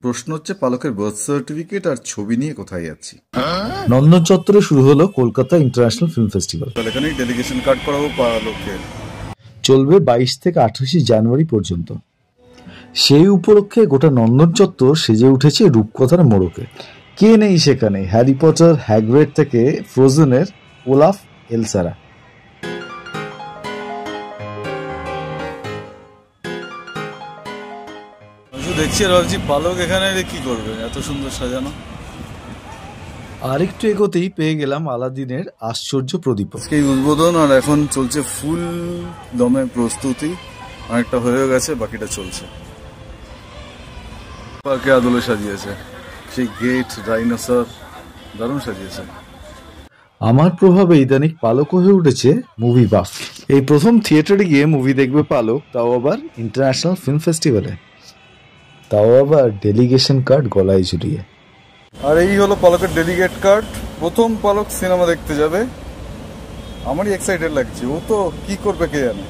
প্রশ্ন হচ্ছে পালকের বার্থ সার্টিফিকেট আর ছবি নিয়ে কোথায় যাচ্ছি। নন্দন চত্বরে শুরু হলো কলকাতা ইন্টারন্যাশনাল ফিল্ম ফেস্টিভ্যাল। এখানেই ডেলিগেশন কার্ড করাবো পালকের। চলবে 22 থেকে 28 জানুয়ারি পর্যন্ত। সেই উপলক্ষে গোটা নন্দন চত্বর সেজে উঠেছে রূপকথার মোড়কে। কে নেই সেখানে? হ্যারি পটার, হ্যাগরিড থেকে ফ্রোজেনের ওলাফ এলসারা। দেখছি আর ভাবছি পালক এখানে কি করবে, এত সুন্দর সাজানো। আরেকটু এগোতেই পেয়ে গেলাম আলাদিনের আশ্চর্য প্রদীপ। এই উদ্বোধন আর এখন চলছে ফুল দমে প্রস্তুতি, অনেকটা হয়ে গেছে, বাকিটা চলছে। পার্কে আদলে সাজিয়েছে, সেই গেট, ডাইনোসর, দারুণ সাজিয়েছে। আমার প্রভাবে ইদানিক পালক হয়ে উঠেছে মুভি বাফ। এই প্রথম থিয়েটারে গিয়ে মুভি দেখবে পালক, তাও আবার ইন্টারন্যাশনাল ফিল্ম ফেস্টিভ্যালে, তাও আবার ডেলিগেশন কার্ড গলায় ঝুলিয়ে। আর এই হলো পালকের ডেলিগেট কার্ড। প্রথম পালক সিনেমা দেখতে যাবে, আমারই এক্সাইটেড লাগছে। ও তো কি করবে কে জানে।